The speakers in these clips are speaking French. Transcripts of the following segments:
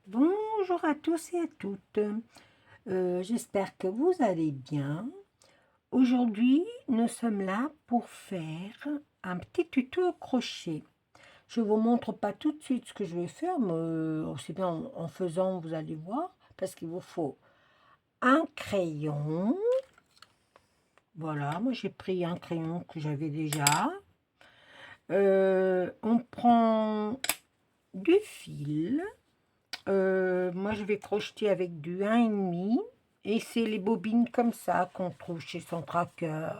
Bonjour à tous et à toutes. J'espère que vous allez bien. Aujourd'hui, nous sommes là pour faire un petit tuto au crochet. Je ne vous montre pas tout de suite ce que je vais faire, mais aussi bien en faisant, vous allez voir, parce qu'il vous faut un crayon. Voilà, moi j'ai pris un crayon que j'avais déjà. On prend du fil. Moi, je vais crocheter avec du 1,5 et c'est les bobines comme ça qu'on trouve chez Centracker,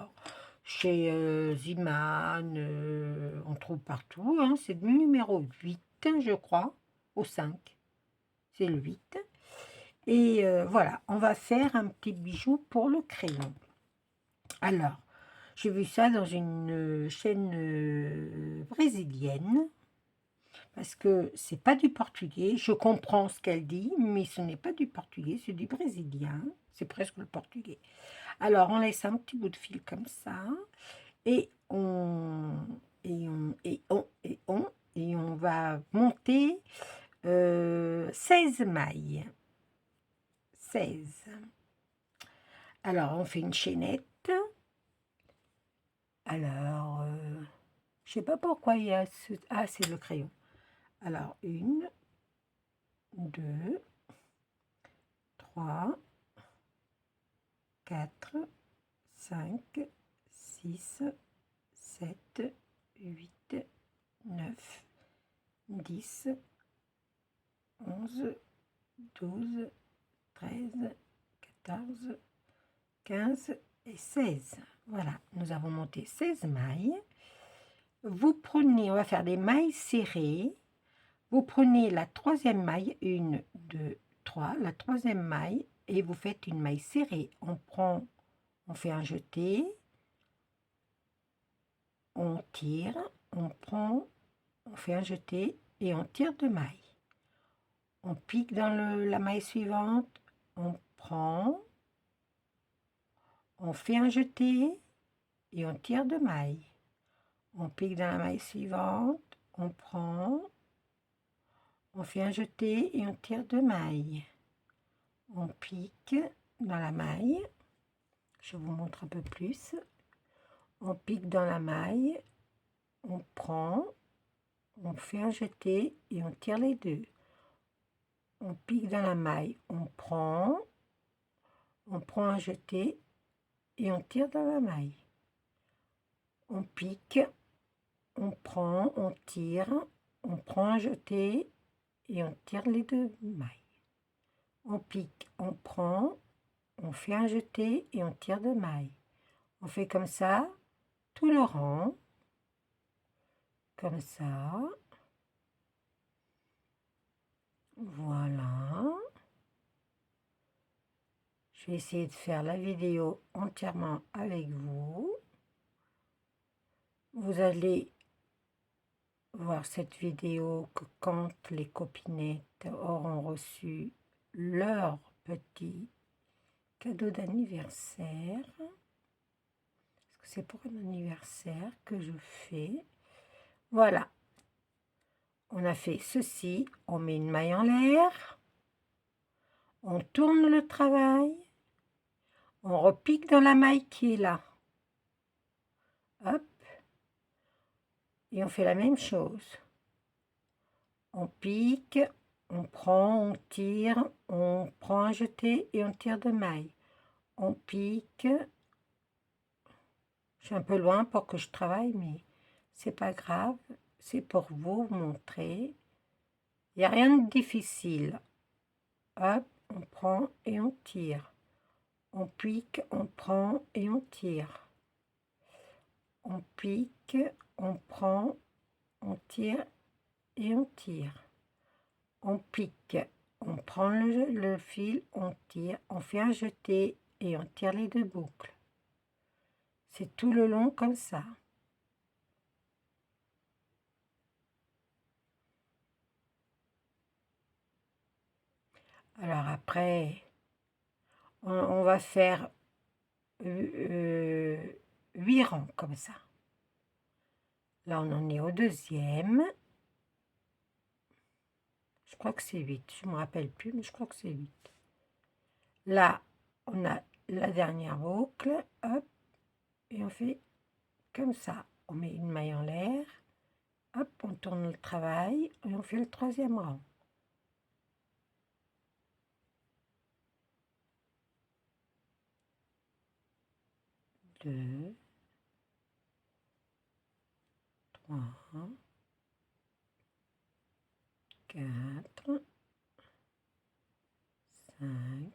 chez Ziman, on trouve partout. Hein. C'est le numéro 8, je crois, au 5. C'est le 8. Et voilà, on va faire un petit bijou pour le crayon. Alors, j'ai vu ça dans une chaîne brésilienne. Parce que c'est pas du portugais. Je comprends ce qu'elle dit, mais ce n'est pas du portugais, c'est du brésilien. C'est presque le portugais. Alors, on laisse un petit bout de fil comme ça, et on va monter 16 mailles. 16. Alors, on fait une chaînette. Alors, je sais pas pourquoi il y a ce... Ah, c'est le crayon. Alors, 1, 2, 3, 4, 5, 6, 7, 8, 9, 10, 11, 12, 13, 14, 15 et 16. Voilà, nous avons monté 16 mailles. Vous prenez, on va faire des mailles serrées. Vous prenez la troisième maille, 1, 2, 3, la troisième maille, et vous faites une maille serrée. On fait un jeté, on tire, on prend, on fait un jeté et on tire 2 mailles. On pique dans la maille suivante, on prend, on fait un jeté et on tire 2 mailles. On pique dans la maille suivante, on prend, on fait un jeté et on tire 2 mailles. On pique dans la maille, je vous montre un peu plus. On pique dans la maille, on prend, on fait un jeté et on tire les deux. On pique dans la maille, on prend un jeté et on tire dans la maille. On pique, on prend, on tire, on prend un jeté et on tire les deux mailles. On pique, on prend, on fait un jeté et on tire 2 mailles. On fait comme ça tout le rang, comme ça. Voilà. Je vais essayer de faire la vidéo entièrement avec vous. Vous allez voir cette vidéo que quand les copinettes auront reçu leur petit cadeau d'anniversaire. Parce que c'est pour un anniversaire que je fais. Voilà. On a fait ceci. On met une maille en l'air. On tourne le travail. On repique dans la maille qui est là. Hop. Et on fait la même chose. On pique, on prend, on tire, on prend un jeté et on tire 2 mailles. On pique. Je suis un peu loin pour que je travaille, mais c'est pas grave. C'est pour vous montrer. Il n'y a rien de difficile. Hop, on prend et on tire. On pique, on prend et on tire. On pique, on prend, on tire et on tire. On pique, on prend le fil, on tire, on fait un jeté et on tire les 2 boucles. C'est tout le long comme ça. Alors après, on va faire 8 rangs comme ça. Là, on en est au deuxième. Je crois que c'est 8. Je ne me rappelle plus, mais je crois que c'est 8. Là, on a la dernière boucle, hop, et on fait comme ça. On met une maille en l'air, hop, on tourne le travail et on fait le troisième rang. 2, 3, 4, 5,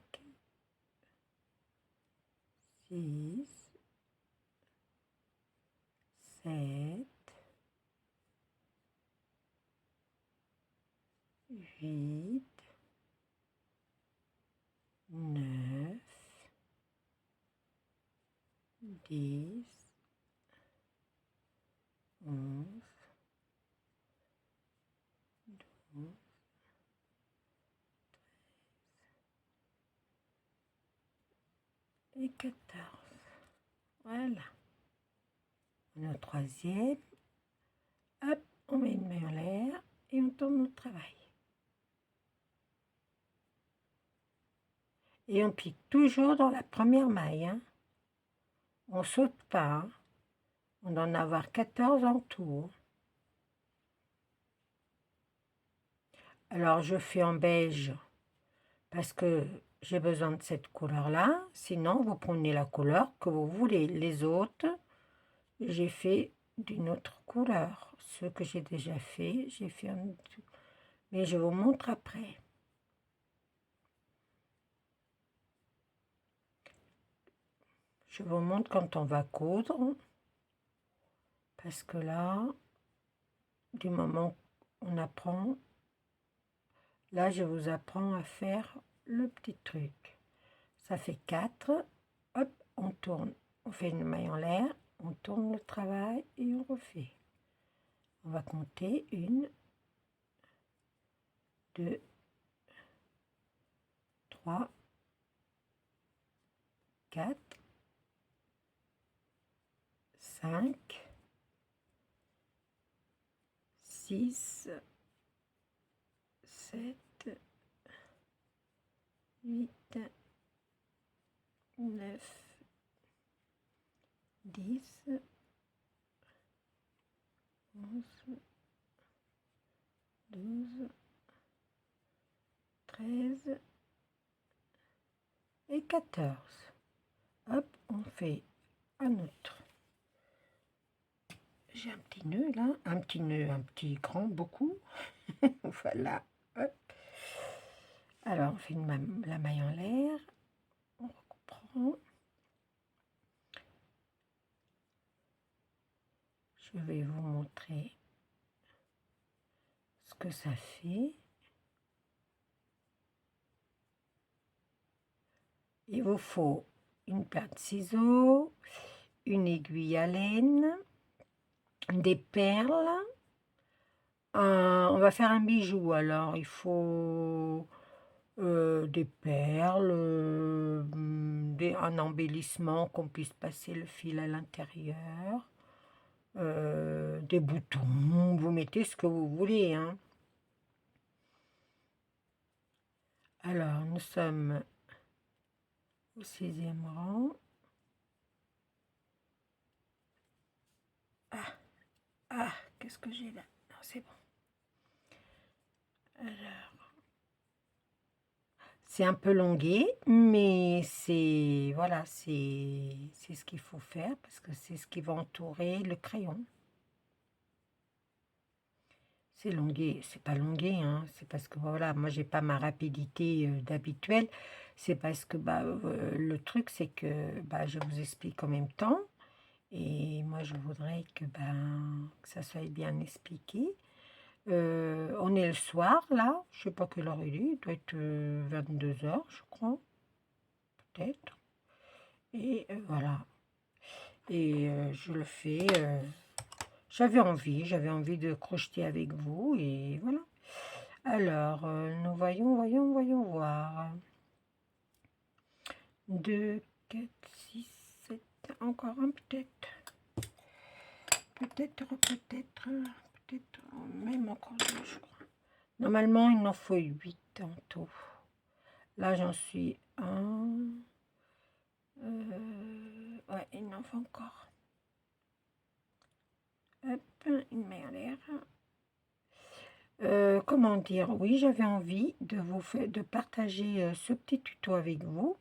6, 7, 8, 9, 10, 11, 12, et 14. Voilà. On est au troisième. Hop, on met une main en l'air et on tourne notre travail. Et on pique toujours dans la première maille. Hein. On ne saute pas. Hein. On doit en avoir 14 en tout. Alors je fais en beige parce que j'ai besoin de cette couleur-là. Sinon, vous prenez la couleur que vous voulez. Les autres, j'ai fait d'une autre couleur. Ceux que j'ai déjà fait, j'ai fait en dessous. Mais je vous montre après. Je vous montre quand on va coudre. Parce que là, du moment qu'on apprend, là, je vous apprends à faire le petit truc. Ça fait 4. Hop, on tourne. On fait une maille en l'air. On tourne le travail et on refait. On va compter 1, 2, 3, 4, 5, 6, 7, 8, 9, 10, 11, 12, 13 et 14. Hop, on fait un autre. J'ai un petit nœud là, un petit grand, beaucoup. Voilà, hop. Alors on fait la maille en l'air, on reprend. Je vais vous montrer ce que ça fait. Il vous faut une paire de ciseaux, une aiguille à laine, des perles. On va faire un bijou, alors il faut des perles, un embellissement qu'on puisse passer le fil à l'intérieur, des boutons, vous mettez ce que vous voulez. Hein. Alors, nous sommes au 6e rang. Ah, qu'est-ce que j'ai là? Non, c'est bon. Alors, c'est un peu longué, mais c'est voilà, c'est ce qu'il faut faire parce que c'est ce qui va entourer le crayon. C'est longué, c'est pas longué, hein, c'est parce que voilà, moi j'ai pas ma rapidité d'habituel, c'est parce que le truc c'est que je vous explique en même temps et moi je voudrais que ça soit bien expliqué. On est le soir là, je sais pas quelle heure il doit être 22 h je crois, peut-être. Et voilà, et je le fais. J'avais envie de crocheter avec vous et voilà. Alors, nous voyons voir. 2, 4, 6, 7, encore un peut-être. Peut-être, même encore deux, je crois. Normalement, il en faut 8 en tout. Là, j'en suis un. Ouais, il en faut encore. Hop, il met en l'air. Comment dire? Oui, j'avais envie de vous de partager ce petit tuto avec vous.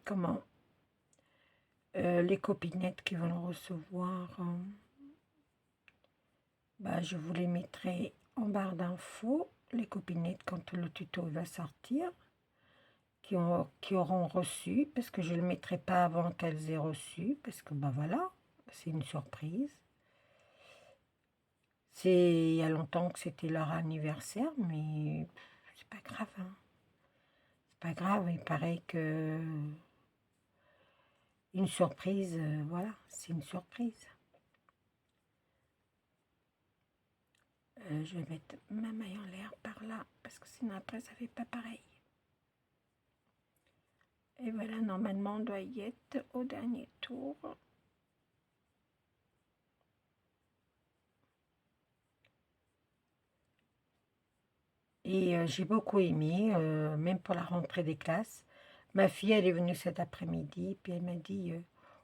Comment? Les copinettes qui vont le recevoir, bah, je vous les mettrai en barre d'infos, les copinettes, quand le tuto va sortir, qui auront reçu, parce que je ne le mettrai pas avant qu'elles aient reçu, parce que bah voilà, c'est une surprise. Il y a longtemps que c'était leur anniversaire, mais c'est pas grave, hein. C'est pas grave, il paraît que une surprise, voilà, c'est une surprise. Je vais mettre ma maille en l'air par là, parce que sinon après ça fait pas pareil. Et voilà, normalement on doit y être au dernier tour. Et j'ai beaucoup aimé, même pour la rentrée des classes. Ma fille, elle est venue cet après-midi, puis elle m'a dit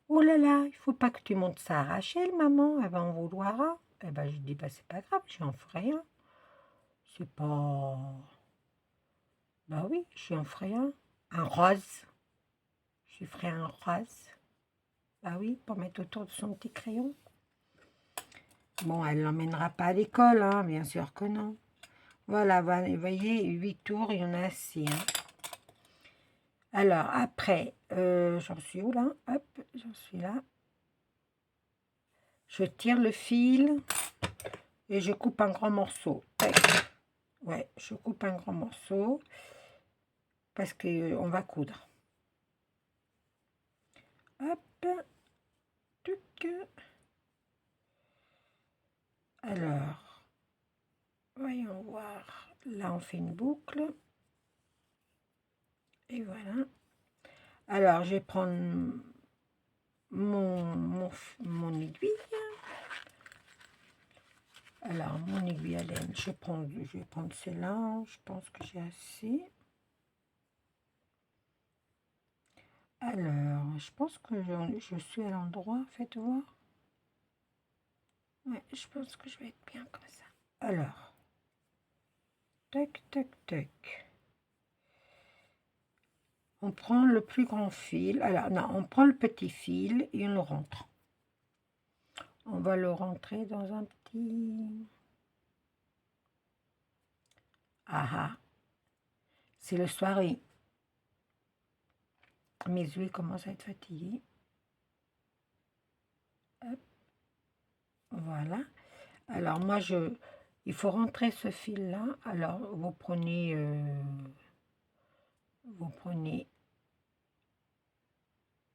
oh là là, il faut pas que tu montes ça à Rachel, maman, elle va en vouloir un. Eh ben, je dis bah, c'est pas grave, j'en ferai un. C'est pas. Bah oui, j'en ferai un. Un rose. Je ferai un rose. Bah oui, pour mettre autour de son petit crayon. Bon, elle ne l'emmènera pas à l'école, hein, bien sûr que non. Voilà, vous voyez, 8 tours, il y en a assez. Hein. Alors, après, j'en suis où là? Hop, j'en suis là. Je tire le fil et je coupe un grand morceau. Ouais, je coupe un grand morceau parce qu'on va coudre. Hop, tuc. Alors, voyons voir. Là, on fait une boucle. Et voilà. Alors, je vais prendre mon aiguille. Alors, mon aiguille à laine, je vais prendre celle-là. Je pense que j'ai assez. Alors, je pense que je suis à l'endroit, faites voir. Ouais, je pense que je vais être bien comme ça. Alors, tac, tac, tac. On prend le plus grand fil. Alors, non, on prend le petit fil et on le rentre. On va le rentrer dans un petit... Ah ah, c'est le soirée. Mes yeux commencent à être fatigués. Hop. Voilà. Alors, moi, il faut rentrer ce fil-là. Alors, vous prenez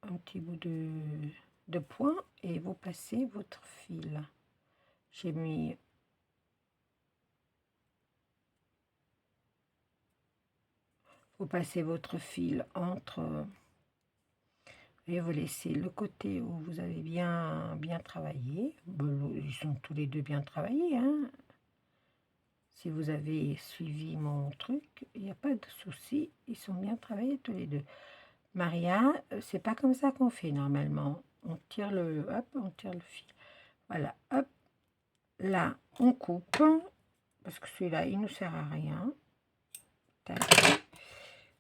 un petit bout de point et vous passez votre fil. J'ai mis... Vous passez votre fil entre... Et vous laissez le côté où vous avez bien travaillé. Ils sont tous les deux bien travaillés. Hein. Si vous avez suivi mon truc, il n'y a pas de souci. Ils sont bien travaillés tous les deux. Maria, c'est pas comme ça qu'on fait normalement. On tire on tire le fil. Voilà, hop. Là, on coupe. Parce que celui-là, il ne nous sert à rien.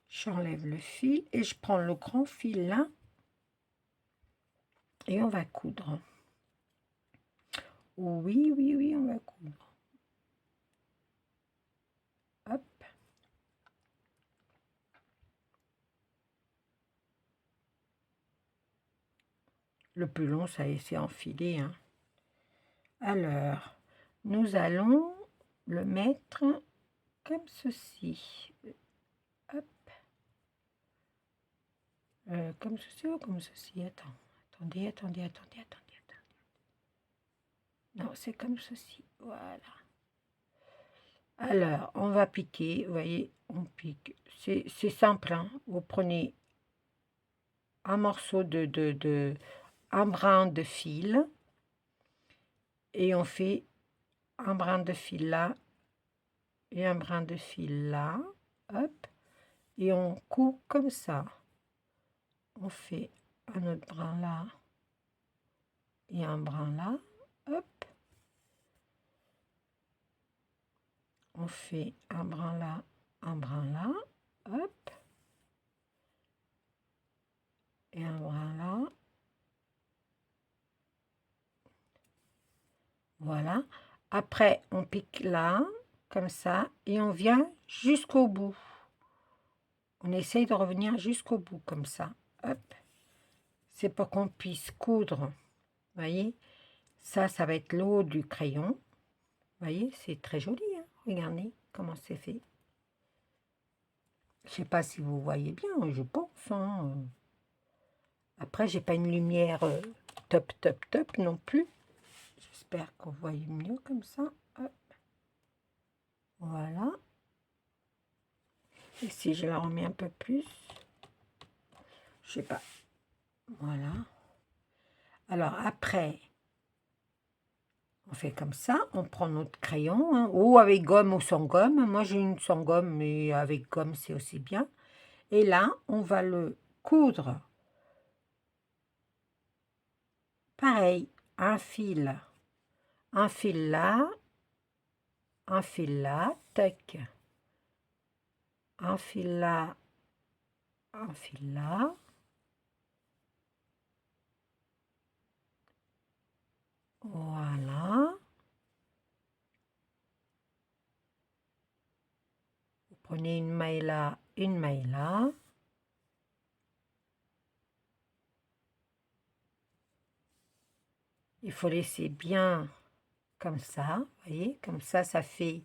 J'enlève le fil et je prends le grand fil là. Et on va coudre. Oui, oui, oui, on va coudre. Hop. Le plus long, ça c'est enfilé. Hein. Alors, nous allons le mettre comme ceci. Hop. Comme ceci ou comme ceci. Attendez. Non, c'est comme ceci. Voilà. Alors, on va piquer. Vous voyez, on pique. C'est simple. Hein. Vous prenez un morceau un brin de fil et on fait un brin de fil là et un brin de fil là, hop, et on coupe comme ça. On fait un autre brin là et un brin là, hop. On fait un brin là, hop, et un brin là. Voilà. Après, on pique là, comme ça, et on vient jusqu'au bout. On essaye de revenir jusqu'au bout, comme ça. Hop. C'est pour qu'on puisse coudre. Vous voyez? Ça va être le haut du crayon. Vous voyez? C'est très joli, hein. Regardez comment c'est fait. Je sais pas si vous voyez bien, je pense. Hein. Après, j'ai pas une lumière top non plus. J'espère qu'on voit mieux comme ça. Hop. Voilà. Et si je la remets un peu plus, je sais pas. Voilà. Alors après, on fait comme ça. On prend notre crayon, hein, ou avec gomme ou sans gomme. Moi, j'ai une sans gomme, mais avec gomme, c'est aussi bien. Et là, on va le coudre. Pareil, un fil là, un fil tac, un fil là, un fil là. Voilà. Vous prenez une maille là, une maille là. Il faut laisser bien comme ça, vous voyez, comme ça fait,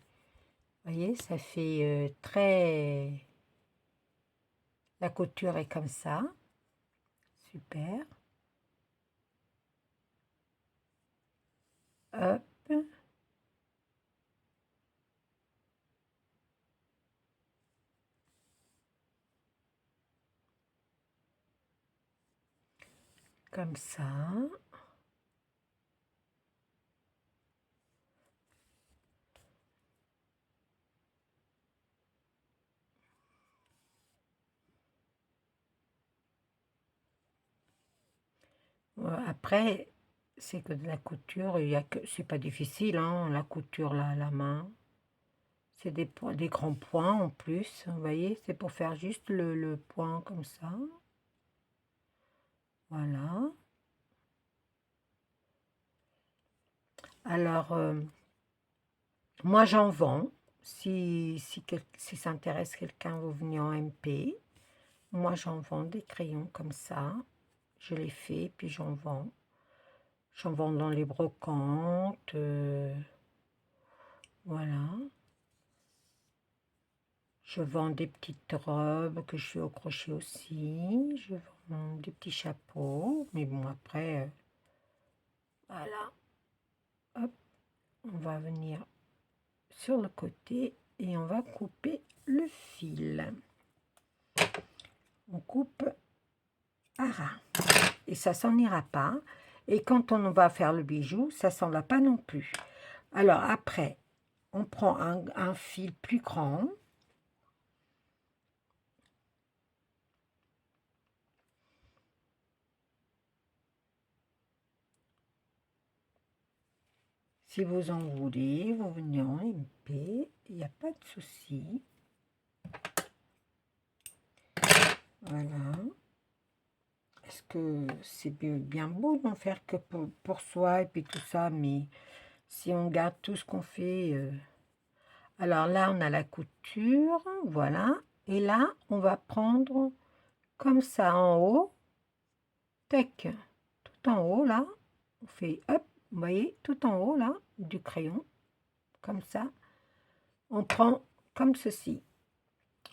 vous voyez, ça fait très, la couture est comme ça, super, hop, comme ça, après, c'est que de la couture, il y a que, c'est pas difficile, hein, la couture là, à la main. C'est des grands points en plus, vous voyez, c'est pour faire juste le point comme ça. Voilà. Alors, moi j'en vends. Si ça intéresse quelqu'un, vous venez en MP. Moi j'en vends des crayons comme ça. Je les fais, puis j'en vends. J'en vends dans les brocantes. Voilà. Je vends des petites robes que je fais au crochet aussi. Je vends des petits chapeaux. Mais bon, après, voilà. Hop, on va venir sur le côté et on va couper le fil. On coupe à ras. Et ça s'en ira pas. Et quand on va faire le bijou, ça s'en va pas non plus. Alors après, on prend un fil plus grand. Si vous en voulez, vous venez en MP, il n'y a pas de souci. Voilà. Est-ce que c'est bien beau d'en faire que pour soi et puis tout ça, mais si on garde tout ce qu'on fait... Alors là, on a la couture, voilà. Et là, on va prendre comme ça en haut, tac, tout en haut là. On fait hop, vous voyez, tout en haut là, du crayon, comme ça. On prend comme ceci,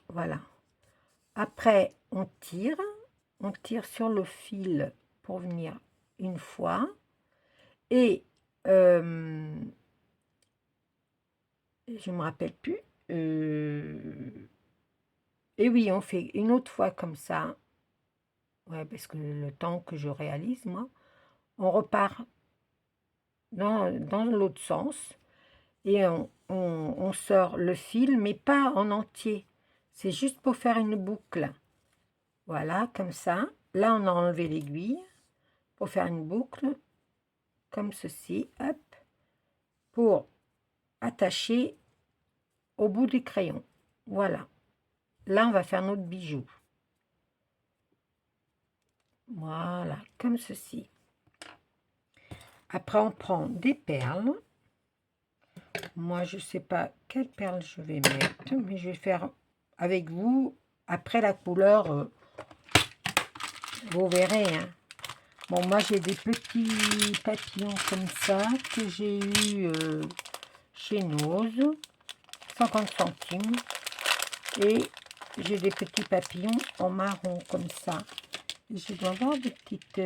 voilà. Après, on tire sur le fil pour venir une fois. Et je ne me rappelle plus. Et oui, on fait une autre fois comme ça. Ouais, parce que le temps que je réalise, moi, on repart dans l'autre sens. et on sort le fil, mais pas en entier. C'est juste pour faire une boucle. Voilà, comme ça. Là, on a enlevé l'aiguille pour faire une boucle, comme ceci, hop, pour attacher au bout du crayon. Voilà. Là, on va faire notre bijou. Voilà, comme ceci. Après, on prend des perles. Moi, je ne sais pas quelle perle je vais mettre, mais je vais faire avec vous. Après, la couleur, vous verrez. Hein. Bon, moi, j'ai des petits papillons comme ça que j'ai eu chez Nose, 50 centimes. Et j'ai des petits papillons en marron comme ça. Je dois avoir des petites...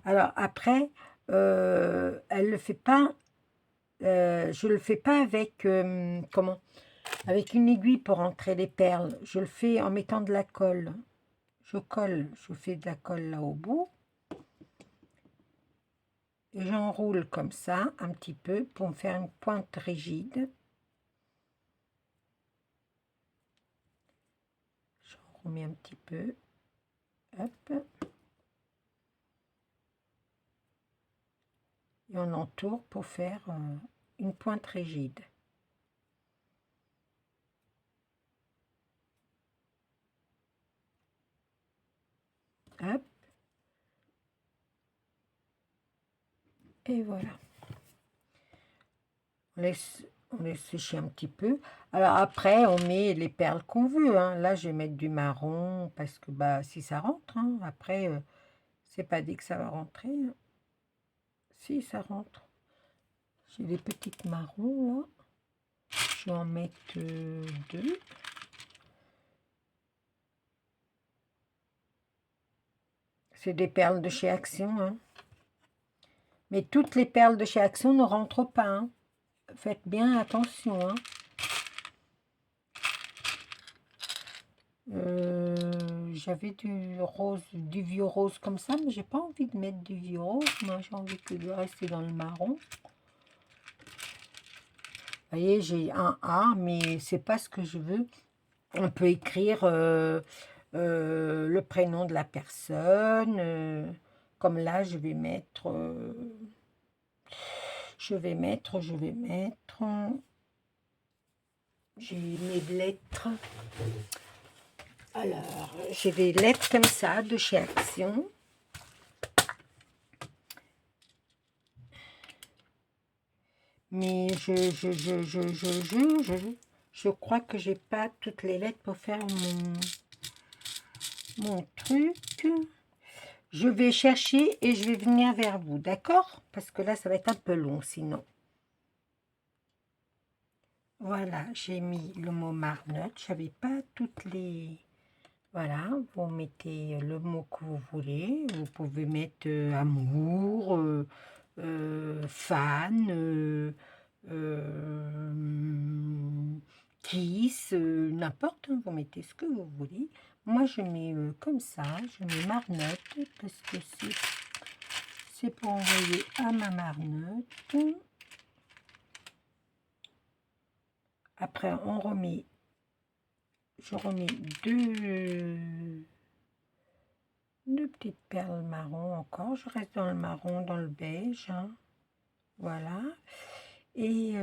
Alors, après, elle le fait pas... je le fais pas avec... comment? Avec une aiguille pour entrer les perles. Je le fais en mettant de la colle. Je fais de la colle là au bout. Et j'enroule comme ça, un petit peu, pour me faire une pointe rigide. J'en remets un petit peu. Hop. Et on entoure pour faire une pointe rigide. Hop. Et voilà. On laisse sécher un petit peu. Alors après, on met les perles qu'on veut. Hein. Là, je vais mettre du marron parce que bah, si ça rentre, hein. Après, c'est pas dit que ça va rentrer. Hein. Si, ça rentre. J'ai des petites marrons là. Je vais en mettre 2. C'est des perles de chez Action. Hein. Mais toutes les perles de chez Action ne rentrent pas. Hein. Faites bien attention. Hein. J'avais du rose, du vieux rose comme ça, mais j'ai pas envie de mettre du vieux rose. Moi, j'ai envie que de rester dans le marron. Vous voyez, j'ai un A, mais c'est pas ce que je veux. On peut écrire le prénom de la personne. Comme là, je vais mettre. J'ai mes lettres. Alors, j'ai des lettres comme ça de chez Action. Mais je crois que j'ai pas toutes les lettres pour faire mon truc. Je vais chercher et je vais venir vers vous, d'accord? Parce que là, ça va être un peu long sinon. Voilà, j'ai mis le mot marnotte. Je n'avais pas toutes les... Voilà, vous mettez le mot que vous voulez. Vous pouvez mettre amour, fan, kiss, n'importe, hein, vous mettez ce que vous voulez. Moi, je mets comme ça, je mets marnotte parce que c'est pour envoyer à ma marnotte. Après, je remets deux petites perles marron encore. Je reste dans le marron, dans le beige. Hein. Voilà. Et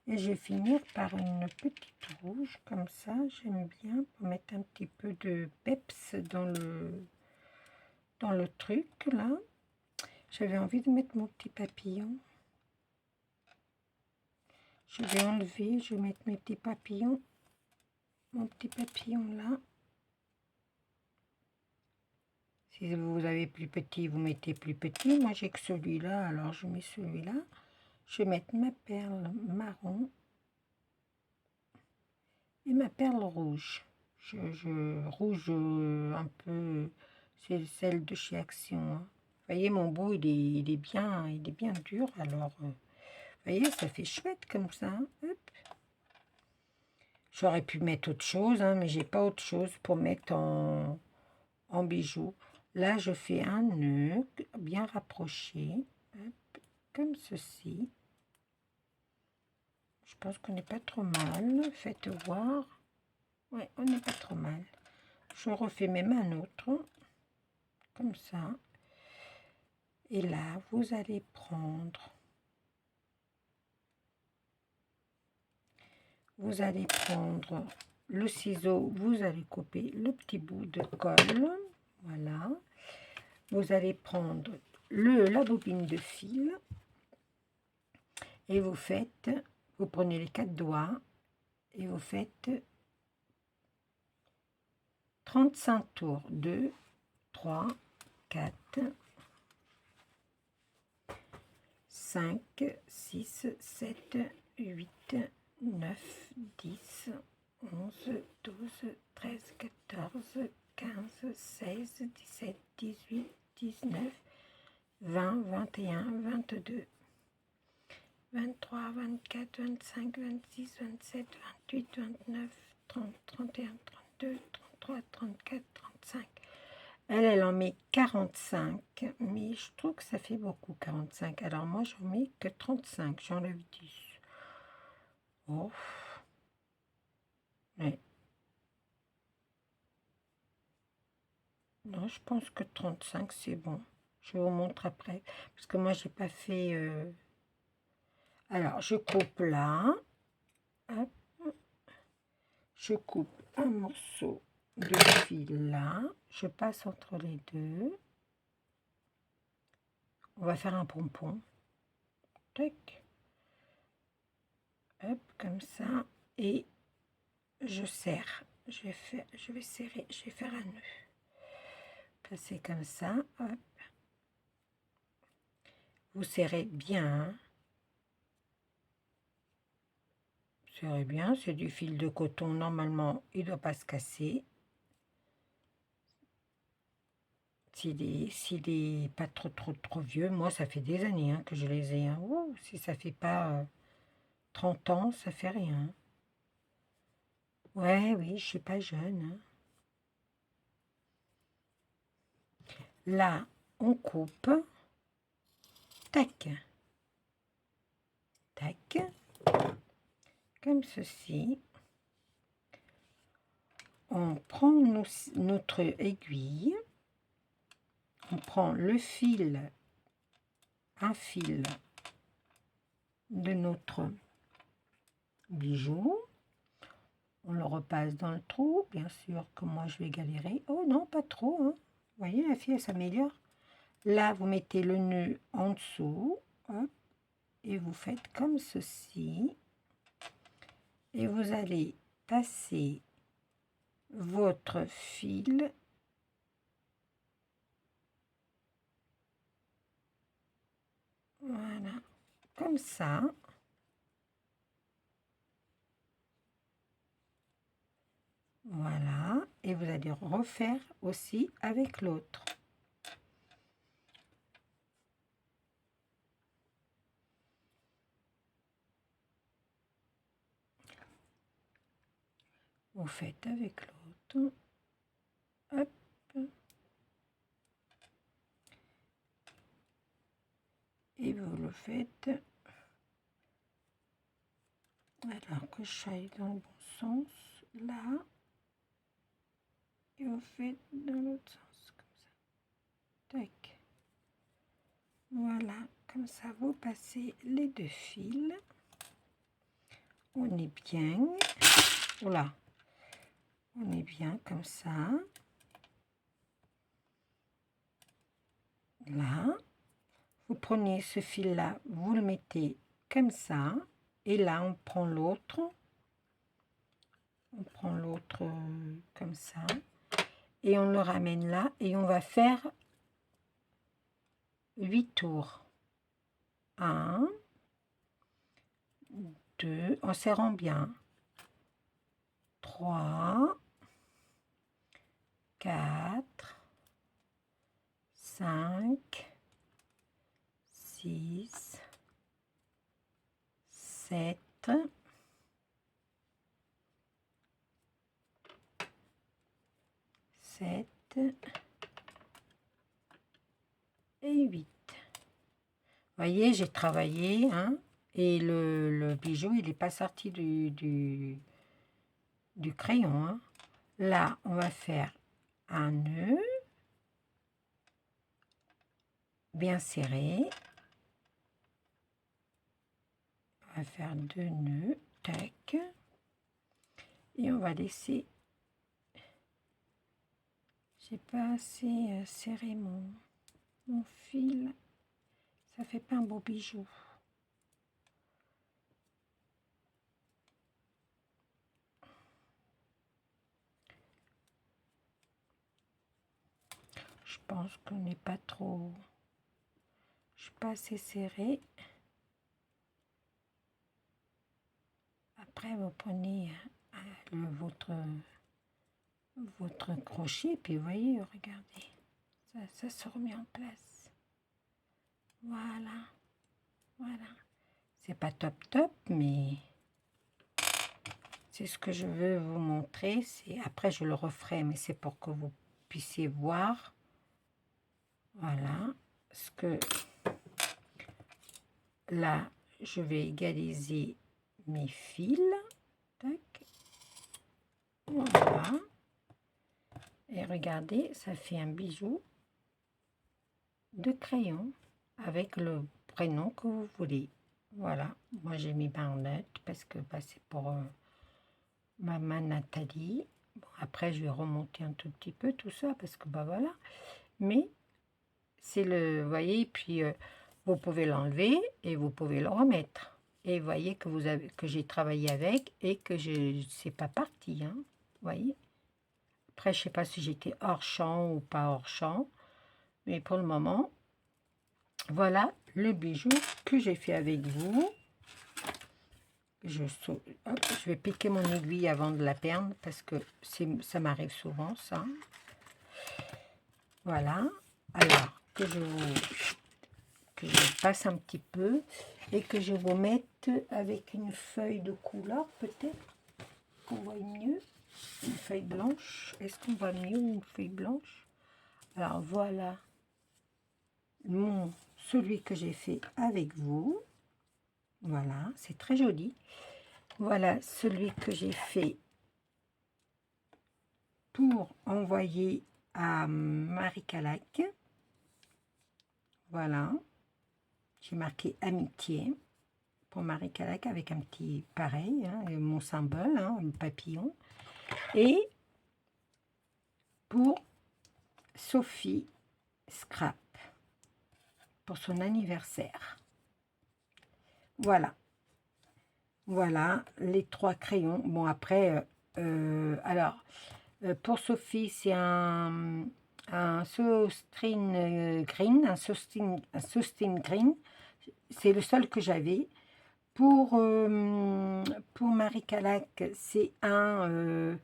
je vais finir par une petite rouge, comme ça. J'aime bien pour mettre un petit peu de peps dans le truc, là. J'avais envie de mettre mon petit papillon. Je vais enlever, je vais mettre mes petits papillons. Mon petit papillon, là. Si vous avez plus petit, vous mettez plus petit. Moi, j'ai que celui-là, alors je mets celui-là. Je vais mettre ma perle marron et ma perle rouge. Rouge un peu, c'est celle de chez Action. Hein. Vous voyez, mon bout, il est bien dur. Alors, vous voyez, ça fait chouette comme ça. Hein. Hop. J'aurais pu mettre autre chose, hein, mais j'ai pas autre chose pour mettre en bijoux. Là, je fais un nœud bien rapproché, hop, comme ceci. Je pense qu'on n'est pas trop mal. Faites voir. Ouais, on n'est pas trop mal. Je refais même un autre. Comme ça. Et là, vous allez prendre... Vous allez prendre le ciseau, vous allez couper le petit bout de colle. Voilà. Vous allez prendre la bobine de fil. Et vous prenez les 4 doigts. Et vous faites 35 tours. 2, 3, 4, 5, 6, 7, 8, 9, 10, 11, 12, 13, 14, 15, 16, 17, 18, 19, 20, 21, 22, 23, 24, 25, 26, 27, 28, 29, 30, 31, 32, 33, 34, 35. Elle en met 45, mais je trouve que ça fait beaucoup, 45. Alors moi, j'en mets que 35, j'enlève 10. Oh. Ouais. Non, je pense que 35, c'est bon. Je vous montre après, parce que moi, j'ai pas fait... Alors, je coupe là. Hop. Je coupe un morceau de fil là. Je passe entre les deux. On va faire un pompon. Tac. Hop, comme ça. Et je serre. Je vais serrer. Je vais faire un nœud. Passer comme ça. Hop. Vous serrez bien. Hein. Serrez bien. C'est du fil de coton. Normalement, il ne doit pas se casser. S'il est pas trop vieux, moi ça fait des années hein, que je les ai. Hein. Ouh, si ça fait pas 30 ans, ça fait rien. Ouais, oui, je suis pas jeune. Hein. Là, on coupe. Tac. Tac. Comme ceci. On prend notre aiguille. On prend le fil, un fil de notre bijou. On le repasse dans le trou. Bien sûr que moi, je vais galérer. Oh non, pas trop. Hein. Vous voyez, la fille, elle s'améliore. Là, vous mettez le nœud en dessous. Hop, et vous faites comme ceci. Et vous allez passer votre fil voilà, comme ça. Voilà, et vous allez refaire aussi avec l'autre. Vous faites avec l'autre. Hop. Et vous le faites. Alors que je aille dans le bon sens. Là. Et vous faites dans l'autre sens. Comme ça. Tac. Voilà. Comme ça, vous passez les deux fils. On est bien. Voilà. On est bien comme ça. Là. Vous prenez ce fil-là, vous le mettez comme ça. Et là, on prend l'autre. On prend l'autre comme ça. Et on le ramène là. Et on va faire 8 tours. 1, 2, en serrant bien. 3, 4, 5, 6, 7, 7 et 8. Vous voyez, j'ai travaillé, hein, Et le bijou, il n'est pas sorti du crayon, hein. Là, on va faire un nœud bien serré. On va faire 2 nœuds, tac. Et on va laisser... J'ai pas assez serré mon fil. Ça fait pas un beau bijou. Je pense qu'on n'est pas trop... Je suis pas assez serré. Après, vous prenez votre crochet, puis vous voyez, regardez, ça se remet en place. Voilà, voilà. C'est pas top top, mais c'est ce que je veux vous montrer. Après, je le referai, mais c'est pour que vous puissiez voir. Voilà, ce que là, je vais égaliser mes fils. Tac. Voilà. Et regardez, ça fait un bijou de crayon avec le prénom que vous voulez. Voilà, moi j'ai mis Barnett parce que c'est pour maman Nathalie. Bon, après je vais remonter un tout petit peu tout ça parce que voilà. Mais c'est vous voyez, puis vous pouvez l'enlever et vous pouvez le remettre. Et vous voyez que j'ai travaillé avec et que c'est pas parti, hein, vous voyez. Après, je sais pas si j'étais hors champ ou pas hors champ, mais pour le moment, voilà le bijou que j'ai fait avec vous. Je vais piquer mon aiguille avant de la perdre parce que ça m'arrive souvent, ça. Voilà. Alors, que je passe un petit peu et que je vous mette avec une feuille de couleur, peut-être qu'on voit mieux. Une feuille blanche. Est-ce qu'on voit mieux une feuille blanche? Alors, voilà celui que j'ai fait avec vous. Voilà, c'est très joli. Voilà celui que j'ai fait pour envoyer à Marie Calac. Voilà, j'ai marqué amitié pour Marie Calac avec un petit pareil, hein, mon symbole, hein, le papillon. Et pour Sophie Scrap pour son anniversaire. Voilà. Voilà les 3 crayons. Bon, après, alors, pour Sophie, c'est un Sostrin Green, un Sostrin Green. C'est le seul que j'avais. Pour Marie Calac, c'est un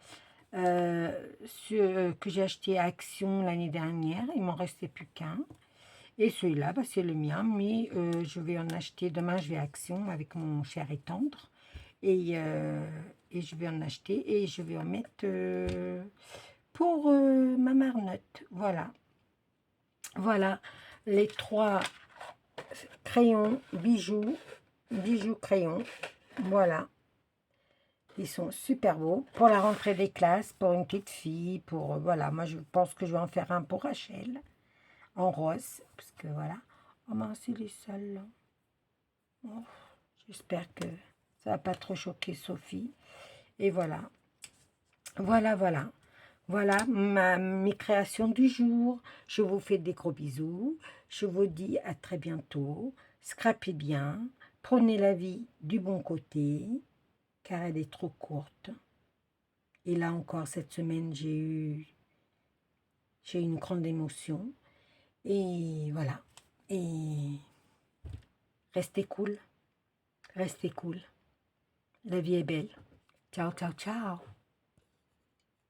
que j'ai acheté à Action l'année dernière. Il m'en restait plus qu'un. Et celui-là, c'est le mien, mais je vais en acheter. Demain, je vais à Action avec mon cher et tendre. Et je vais en acheter et je vais en mettre pour ma marmotte. Voilà. Voilà les 3 crayons, bijoux crayons. Voilà. Ils sont super beaux pour la rentrée des classes, pour une petite fille, pour voilà. Moi, je pense que je vais en faire un pour Rachel en rose, parce que voilà. Oh mince, il est sale là. Oh, j'espère que ça va pas trop choquer Sophie. Et voilà. Voilà mes créations du jour. Je vous fais des gros bisous. Je vous dis à très bientôt. Scrapez bien. Prenez la vie du bon côté, car elle est trop courte. Et là encore, cette semaine, j'ai eu une grande émotion. Et voilà. Et restez cool. Restez cool. La vie est belle. Ciao, ciao, ciao.